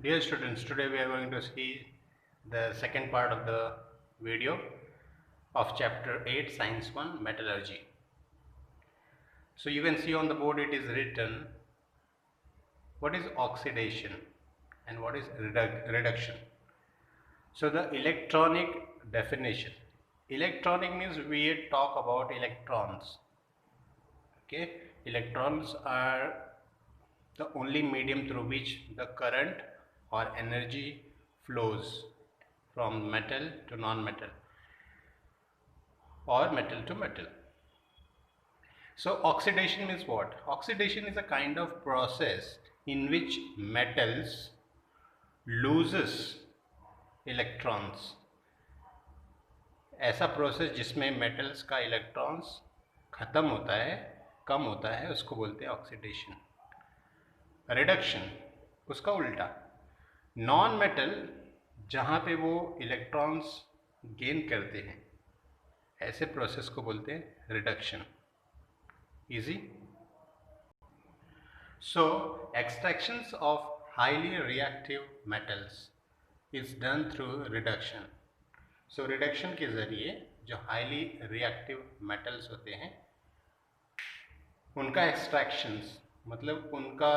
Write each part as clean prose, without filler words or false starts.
Dear students, today we are going to see the second part of the video of chapter 8 Science 1 Metallurgy. So you can see on the board it is written what is oxidation and what is reduction. So the electronic definition. Electronic means we talk about electrons. Okay, electrons are the only medium through which the current or energy flows from metal to non-metal or metal to metal. So oxidation means what? Oxidation is a kind of process in which metals loses electrons. ऐसा process जिसमें metals का electrons ख़त्म होता है, कम होता है, उसको बोलते हैं ऑक्सीडेशन. रिडक्शन उसका उल्टा, नॉन मेटल जहाँ पे वो इलेक्ट्रॉन्स गेन करते हैं ऐसे प्रोसेस को बोलते हैं reduction. Easy. So extractions of highly reactive metals is done through reduction. So reduction के ज़रिए जो हाईली रिएक्टिव मेटल्स होते हैं उनका एक्सट्रैक्शंस मतलब उनका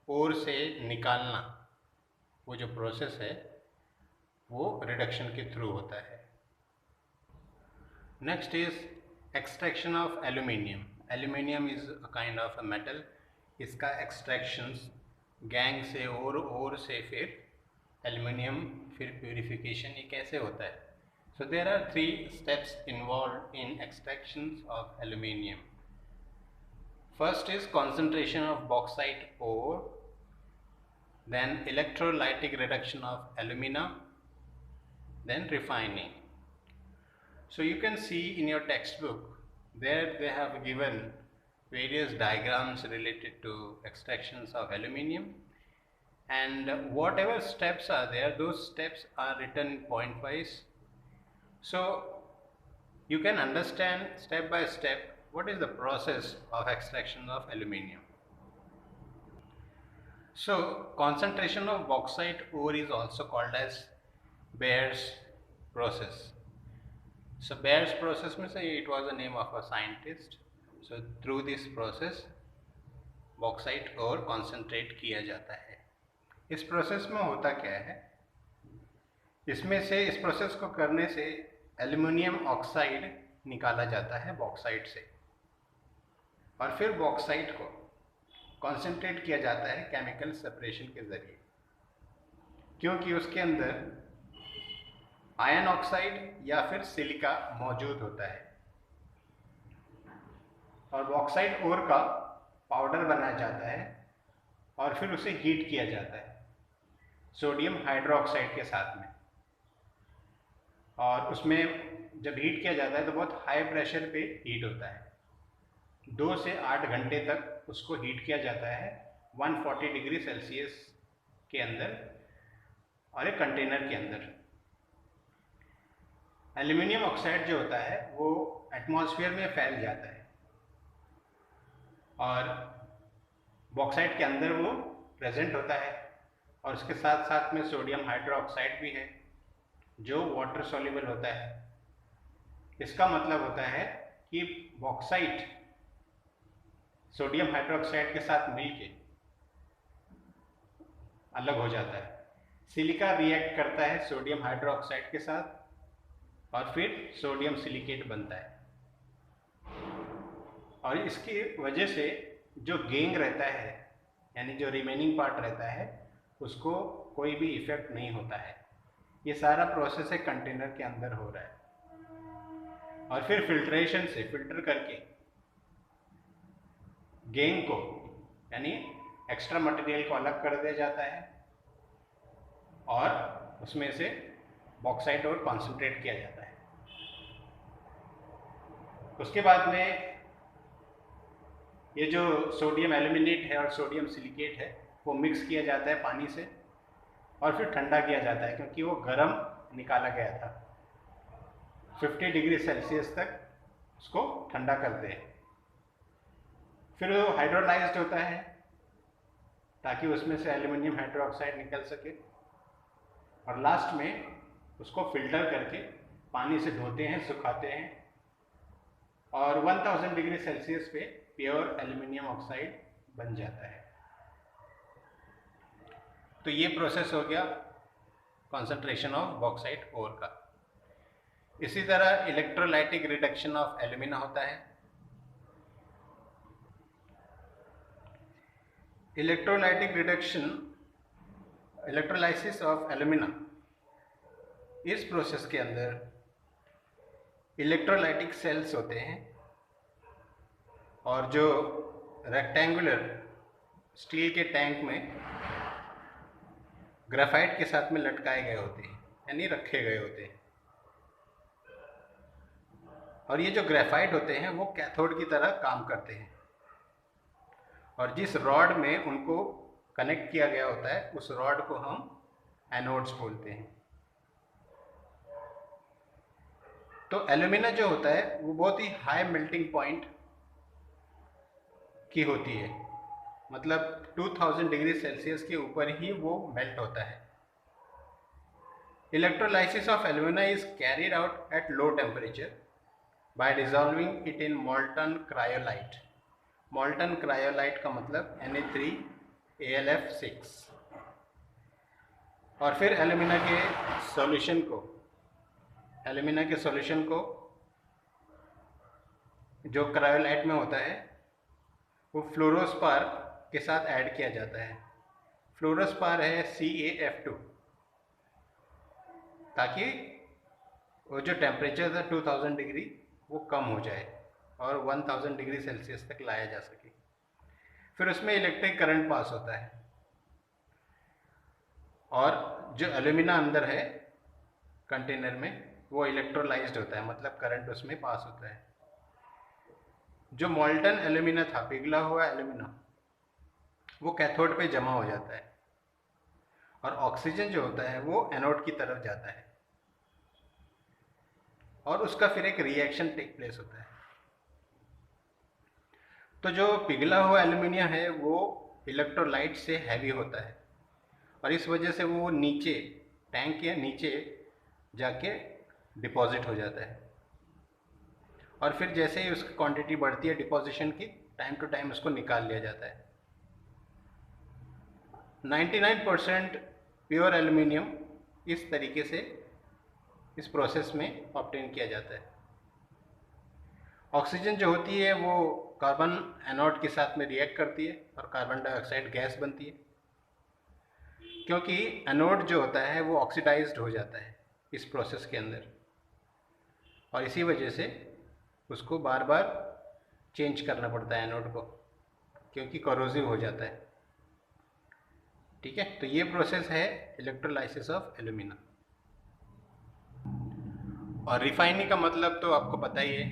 ओर से निकालना, वो जो प्रोसेस है वो रिडक्शन के थ्रू होता है. Next is extraction of aluminium. Aluminium is a kind of a metal. इसका एक्सट्रैक्शंस गैंग से और से फिर एल्यूमिनियम, फिर प्यूरिफिकेशन, ये कैसे होता है. So there are 3 steps involve in extractions of aluminium. First is concentration of bauxite ore, then electrolytic reduction of alumina, then refining. So you can see in your textbook there they have given various diagrams related to extractions of aluminium, and whatever steps are there, those steps are written point wise, so you can understand step by step what is the process of extraction of aluminium. So concentration of bauxite ore is also called as Bayer's process. So Bayer's process means it was the name of a scientist. So through this process bauxite ore concentrate किया जाता है. इस process में होता क्या है, इसमें से इस प्रोसेस को करने से एल्युमिनियम ऑक्साइड निकाला जाता है बॉक्साइट से, और फिर बॉक्साइट को कॉन्सेंट्रेट किया जाता है केमिकल सेपरेशन के ज़रिए, क्योंकि उसके अंदर आयन ऑक्साइड या फिर सिलिका मौजूद होता है, और बॉक्साइट ओर का पाउडर बनाया जाता है और फिर उसे हीट किया जाता है सोडियम हाइड्रोक्साइड के साथ में. और उसमें जब हीट किया जाता है तो बहुत हाई प्रेशर पे हीट होता है. 2 से 8 घंटे तक उसको हीट किया जाता है 140 डिग्री सेल्सियस के अंदर और एक कंटेनर के अंदर. एल्युमिनियम ऑक्साइड जो होता है वो एटमॉस्फेयर में फैल जाता है और बॉक्साइट के अंदर वो प्रेजेंट होता है, और उसके साथ साथ में सोडियम हाइड्रोक्साइड भी है जो वाटर सॉल्युबल होता है. इसका मतलब होता है कि बॉक्साइट सोडियम हाइड्रोक्साइड के साथ मिलके अलग हो जाता है. सिलिका रिएक्ट करता है सोडियम हाइड्रोक्साइड के साथ और फिर सोडियम सिलिकेट बनता है, और इसकी वजह से जो गैंग रहता है यानी जो रिमेनिंग पार्ट रहता है उसको कोई भी इफेक्ट नहीं होता है. ये सारा प्रोसेस एक कंटेनर के अंदर हो रहा है, और फिर फिल्ट्रेशन से फिल्टर करके गैंग को यानी एक्स्ट्रा मटेरियल को अलग कर दिया जाता है और उसमें से बॉक्साइट और कॉन्सेंट्रेट किया जाता है. उसके बाद में ये जो सोडियम एल्यूमिनेट है और सोडियम सिलिकेट है वो मिक्स किया जाता है पानी से और फिर ठंडा किया जाता है, क्योंकि वो गर्म निकाला गया था. 50 डिग्री सेल्सियस तक उसको ठंडा करते हैं. फिर वो हाइड्रोलाइज्ड होता है ताकि उसमें से एल्यूमिनियम हाइड्रोक्साइड निकल सके। और लास्ट में उसको फिल्टर करके पानी से धोते हैं, सुखाते हैं और 1000 डिग्री सेल्सियस पे प्योर एल्यूमिनियम ऑक्साइड बन जाता है। तो ये प्रोसेस हो गया कॉन्सेंट्रेशन ऑफ बॉक्साइट ओर का। इसी तरह इलेक्ट्रोलाइटिक रिडक्शन ऑफ एल्यूमिना होता है। Electrolytic reduction, electrolysis of alumina, इस प्रोसेस के अंदर इलेक्ट्रोलाइटिक सेल्स होते हैं और जो रेक्टेंगुलर स्टील के टैंक में ग्रेफाइट के साथ में लटकाए गए होते हैं, यानी रखे गए होते हैं। और ये जो ग्रेफाइट होते हैं वो कैथोड की तरह काम करते हैं और जिस रॉड में उनको कनेक्ट किया गया होता है उस रॉड को हम एनोड्स बोलते हैं। तो एल्यूमिना जो होता है वो बहुत ही हाई मेल्टिंग पॉइंट की होती है, मतलब 2000 डिग्री सेल्सियस के ऊपर ही वो मेल्ट होता है। Electrolysis of alumina is carried out at low temperature by dissolving it in मॉल्टन cryolite. मॉल्टन cryolite का मतलब Na3AlF6। और फिर एल्यूमिना के सॉल्यूशन को जो क्रायोलाइट में होता है वो फ्लोरोस्पार के साथ ऐड किया जाता है। फ्लोरोस्पार है CaF2, ताकि वो जो टेम्परेचर था 2000 डिग्री वो कम हो जाए और 1000 डिग्री सेल्सियस तक लाया जा सके। फिर उसमें इलेक्ट्रिक करंट पास होता है और जो एल्यूमिना अंदर है कंटेनर में वो इलेक्ट्रोलाइज्ड होता है, मतलब करंट उसमें पास होता है। जो मॉल्टन एल्यूमिना था, पिघला हुआ एल्यूमिना, वो कैथोड पे जमा हो जाता है और ऑक्सीजन जो होता है वो एनोड की तरफ जाता है और उसका फिर एक रिएक्शन टेक प्लेस होता है। तो जो पिघला हुआ एल्यूमिनियम है वो इलेक्ट्रोलाइट से हैवी होता है और इस वजह से वो नीचे टैंक के नीचे जाके डिपॉजिट हो जाता है और फिर जैसे ही उसकी क्वांटिटी बढ़ती है डिपॉजिशन की, टाइम टू टाइम उसको निकाल लिया जाता है। 99% प्योर एल्यूमिनियम इस तरीके से इस प्रोसेस में ऑब्टेन किया जाता है। ऑक्सीजन जो होती है वो कार्बन एनोड के साथ में रिएक्ट करती है और कार्बन डाइऑक्साइड गैस बनती है, क्योंकि एनोड जो होता है वो ऑक्सीडाइज्ड हो जाता है इस प्रोसेस के अंदर और इसी वजह से उसको बार बार चेंज करना पड़ता है एनोड को, क्योंकि करोसिव हो जाता है। ठीक है, तो ये प्रोसेस है इलेक्ट्रोलाइसिस ऑफ एल्यूमिना। और रिफाइनिंग का मतलब तो आपको पता ही है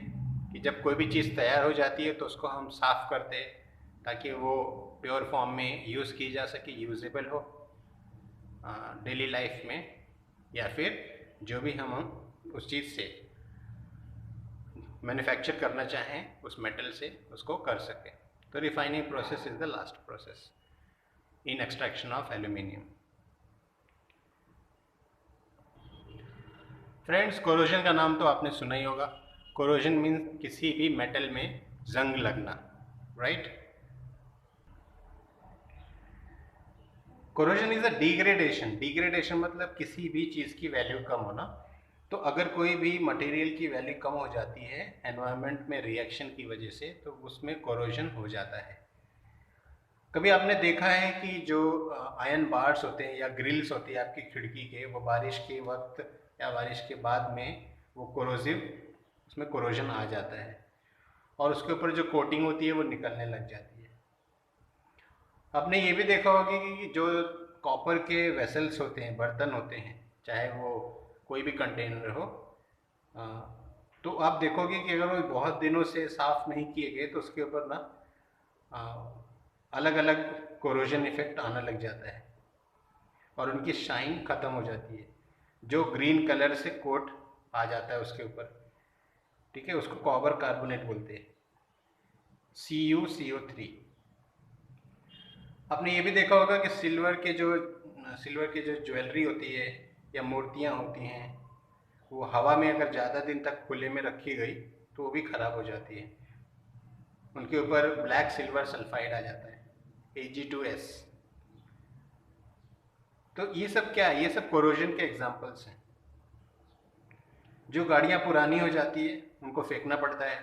कि जब कोई भी चीज़ तैयार हो जाती है तो उसको हम साफ़ करते हैं ताकि वो प्योर फॉर्म में यूज़ की जा सके, यूजेबल हो डेली लाइफ में, या फिर जो भी हम उस चीज़ से मैन्युफैक्चर करना चाहें उस मेटल से उसको कर सकें। तो refining process is the last process in extraction of aluminium. Friends, corrosion का नाम तो आपने सुना ही होगा। कोरोजन मीन्स किसी भी मेटल में जंग लगना, right. Corrosion is a degradation मतलब किसी भी चीज़ की वैल्यू कम होना। तो अगर कोई भी मटेरियल की वैल्यू कम हो जाती है एनवायरनमेंट में रिएक्शन की वजह से, तो उसमें कोरोजन हो जाता है। कभी आपने देखा है कि जो आयरन बार्स होते हैं या ग्रिल्स होती है आपकी खिड़की के, वो बारिश के वक्त या बारिश के बाद में वो कोरोजिव, उसमें कोरोजन आ जाता है और उसके ऊपर जो कोटिंग होती है वो निकलने लग जाती है। आपने ये भी देखा होगा कि जो कॉपर के वेसल्स होते हैं, बर्तन होते हैं, चाहे वो कोई भी कंटेनर हो, तो आप देखोगे कि अगर वो बहुत दिनों से साफ़ नहीं किए गए तो उसके ऊपर ना अलग अलग कोरोजन इफेक्ट आना लग जाता है और उनकी शाइन ख़त्म हो जाती है। जो ग्रीन कलर से कोट आ जाता है उसके ऊपर, ठीक है, उसको कॉपर कार्बोनेट बोलते हैं, CuCO3। आपने ये भी देखा होगा कि सिल्वर की जो ज्वेलरी होती है या मूर्तियाँ होती हैं, वो हवा में अगर ज़्यादा दिन तक खुले में रखी गई तो वो भी ख़राब हो जाती है। उनके ऊपर ब्लैक सिल्वर सल्फाइड आ जाता है, Ag2S। तो ये सब क्या है? ये सब कोरोजन के एग्जाम्पल्स हैं। जो गाड़ियाँ पुरानी हो जाती है उनको फेंकना पड़ता है।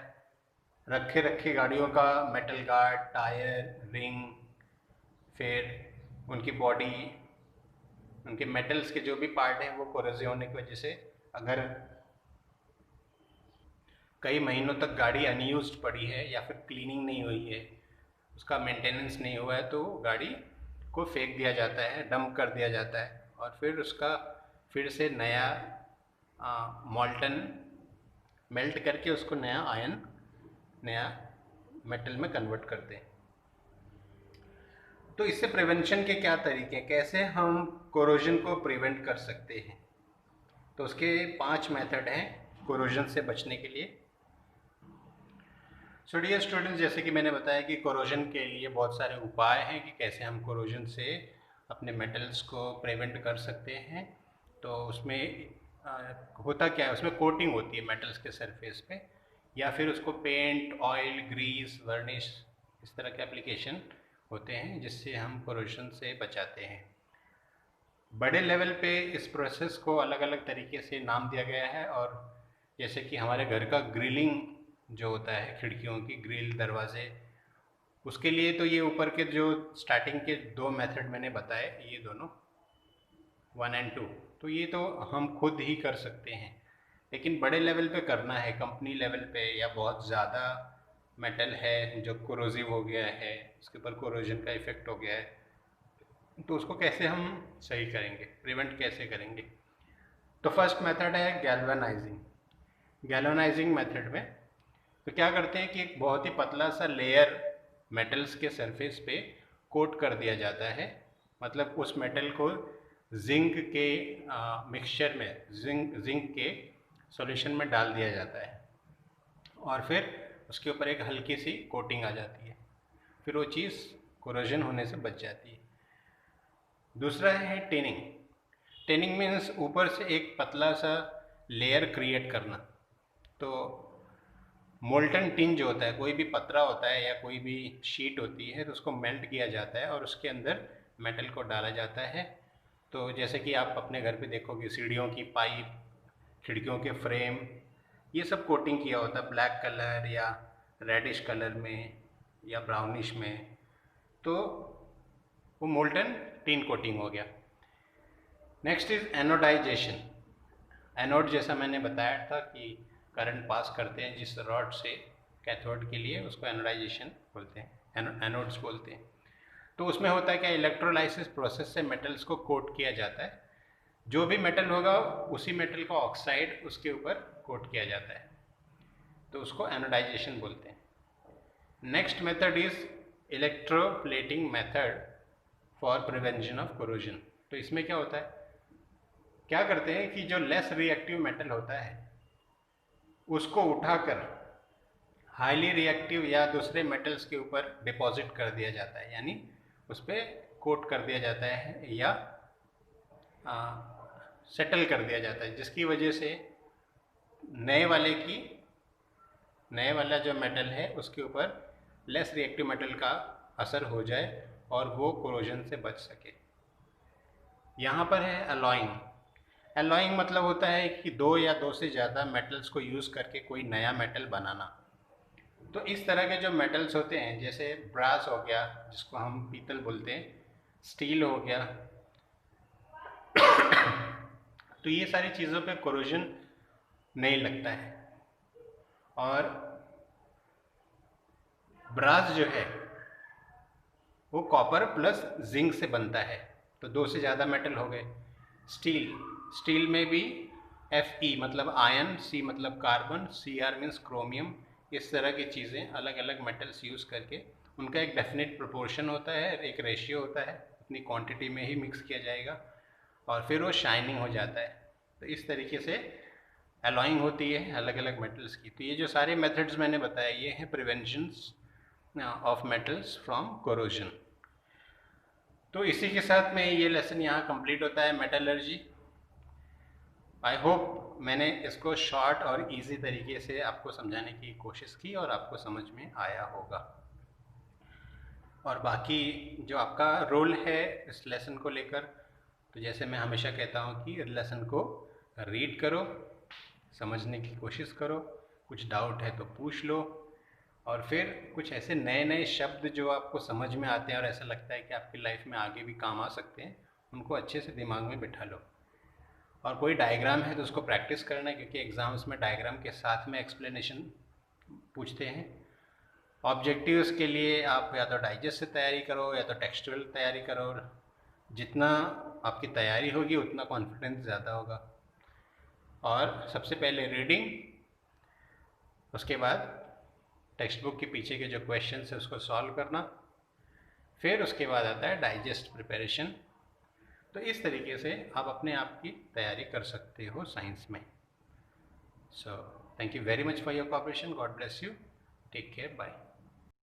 रखे रखे गाड़ियों का मेटल गार्ड, टायर, रिंग, फिर उनकी बॉडी, उनके मेटल्स के जो भी पार्ट हैं वो कोरोजिव होने की वजह से अगर कई महीनों तक गाड़ी अनयूज्ड पड़ी है या फिर क्लीनिंग नहीं हुई है, उसका मेंटेनेंस नहीं हुआ है, तो गाड़ी को फेंक दिया जाता है, डंप कर दिया जाता है और फिर उसका फिर से नया मॉल्टन मेल्ट करके उसको नया आयन, नया मेटल में कन्वर्ट करते हैं। तो इससे प्रिवेंशन के क्या तरीके हैं, कैसे हम कोरोजन को प्रिवेंट कर सकते हैं? तो उसके 5 मेथड हैं कोरोजन से बचने के लिए। सो डियर स्टूडेंट्स, जैसे कि मैंने बताया कि कोरोजन के लिए बहुत सारे उपाय हैं कि कैसे हम कोरोजन से अपने मेटल्स को प्रिवेंट कर सकते हैं। तो उसमें होता क्या है, उसमें कोटिंग होती है मेटल्स के सरफेस पे, या फिर उसको पेंट, ऑयल, ग्रीस, वर्निश, इस तरह के एप्लीकेशन होते हैं जिससे हम कोरोजन से बचाते हैं। बड़े लेवल पे इस प्रोसेस को अलग अलग तरीके से नाम दिया गया है, और जैसे कि हमारे घर का ग्रिलिंग जो होता है, खिड़कियों की ग्रिल, दरवाजे, उसके लिए तो ये ऊपर के जो स्टार्टिंग के 2 मेथड मैंने बताए, ये दोनों 1 और 2, तो ये तो हम खुद ही कर सकते हैं। लेकिन बड़े लेवल पे करना है, कंपनी लेवल पे, या बहुत ज़्यादा मेटल है जो कोरोजिव हो गया है, उसके ऊपर कोरोजन का इफेक्ट हो गया है, तो उसको कैसे हम सही करेंगे, प्रिवेंट कैसे करेंगे? तो फर्स्ट मेथड है गैल्वेनाइजिंग। गैल्वेनाइजिंग मेथड में तो क्या करते हैं कि एक बहुत ही पतला सा लेयर मेटल्स के सरफेस पे कोट कर दिया जाता है। मतलब उस मेटल को जिंक के मिक्सचर में, जिंक के सॉल्यूशन में डाल दिया जाता है और फिर उसके ऊपर एक हल्की सी कोटिंग आ जाती है, फिर वो चीज़ कोरोजन होने से बच जाती है। दूसरा है टेनिंग। टेनिंग मीन्स ऊपर से एक पतला सा लेयर क्रिएट करना। तो मोल्टन टिन जो होता है, कोई भी पतरा होता है या कोई भी शीट होती है, तो उसको मेल्ट किया जाता है और उसके अंदर मेटल को डाला जाता है। तो जैसे कि आप अपने घर पे देखोगे, सीढ़ियों की पाइप, खिड़कियों के फ्रेम, ये सब कोटिंग किया होता है ब्लैक कलर या रेडिश कलर में या ब्राउनिश में, तो वो मोल्टन टिन कोटिंग हो गया। Next is anodisation. एनोड, जैसा मैंने बताया था कि करंट पास करते हैं जिस रॉड से कैथोड के लिए, उसको एनोडाइजेशन बोलते हैं, एनोड्स बोलते हैं। तो उसमें होता है क्या, इलेक्ट्रोलाइसिस प्रोसेस से मेटल्स को कोट किया जाता है। जो भी मेटल होगा उसी मेटल का ऑक्साइड उसके ऊपर कोट किया जाता है, तो उसको एनोडाइजेशन बोलते हैं। Next method is electroplating method for prevention of corrosion. तो इसमें क्या होता है, क्या करते हैं कि जो लेस रिएक्टिव मेटल होता है उसको उठाकर हाईली रिएक्टिव या दूसरे मेटल्स के ऊपर डिपॉजिट कर दिया जाता है, यानी उस पर कोट कर दिया जाता है या सेटल कर दिया जाता है, जिसकी वजह से नए वाला जो मेटल है उसके ऊपर लेस रिएक्टिव मेटल का असर हो जाए और वो कोरोजन से बच सके। यहाँ पर है अलॉइंग। अलॉइंग मतलब होता है कि 2 या 2 से ज़्यादा मेटल्स को यूज़ करके कोई नया मेटल बनाना। तो इस तरह के जो मेटल्स होते हैं, जैसे ब्रास हो गया जिसको हम पीतल बोलते हैं, स्टील हो गया, तो ये सारी चीज़ों पे कोरोजन नहीं लगता है। और ब्रास जो है वो कॉपर प्लस जिंक से बनता है, तो 2 से ज़्यादा मेटल हो गए। स्टील में भी Fe मतलब आयन, C मतलब कार्बन, Cr मीन्स क्रोमियम, इस तरह की चीज़ें अलग अलग मेटल्स यूज़ करके उनका एक डेफिनेट प्रोपोर्शन होता है, एक रेशियो होता है, उतनी क्वांटिटी में ही मिक्स किया जाएगा और फिर वो शाइनिंग हो जाता है। तो इस तरीके से अलॉइंग होती है अलग अलग मेटल्स की। तो ये जो सारे मेथड्स मैंने बताए, ये हैं preventions of metals from corrosion. तो इसी के साथ में ये लेसन यहाँ कंप्लीट होता है, मेटलर्जी। आई होप मैंने इसको शॉर्ट और इजी तरीके से आपको समझाने की कोशिश की और आपको समझ में आया होगा। और बाकी जो आपका रोल है इस लेसन को लेकर, तो जैसे मैं हमेशा कहता हूँ कि लेसन को रीड करो, समझने की कोशिश करो, कुछ डाउट है तो पूछ लो, और फिर कुछ ऐसे नए नए शब्द जो आपको समझ में आते हैं और ऐसा लगता है कि आपकी लाइफ में आगे भी काम आ सकते हैं, उनको अच्छे से दिमाग में बिठा लो। और कोई डायग्राम है तो उसको प्रैक्टिस करना है, क्योंकि एग्ज़ाम्स में डायग्राम के साथ में एक्सप्लेनेशन पूछते हैं। ऑब्जेक्टिव्स के लिए आप या तो डाइजेस्ट से तैयारी करो या तो टेक्सचुअल तैयारी करो। जितना आपकी तैयारी होगी उतना कॉन्फिडेंस ज़्यादा होगा। और सबसे पहले रीडिंग, उसके बाद टेक्स्ट बुक के पीछे के जो क्वेश्चन है उसको सॉल्व करना, फिर उसके बाद आता है डाइजेस्ट प्रिपरेशन। तो इस तरीके से आप अपने आप की तैयारी कर सकते हो साइंस में। So thank you very much for your cooperation. God bless you. Take care. Bye.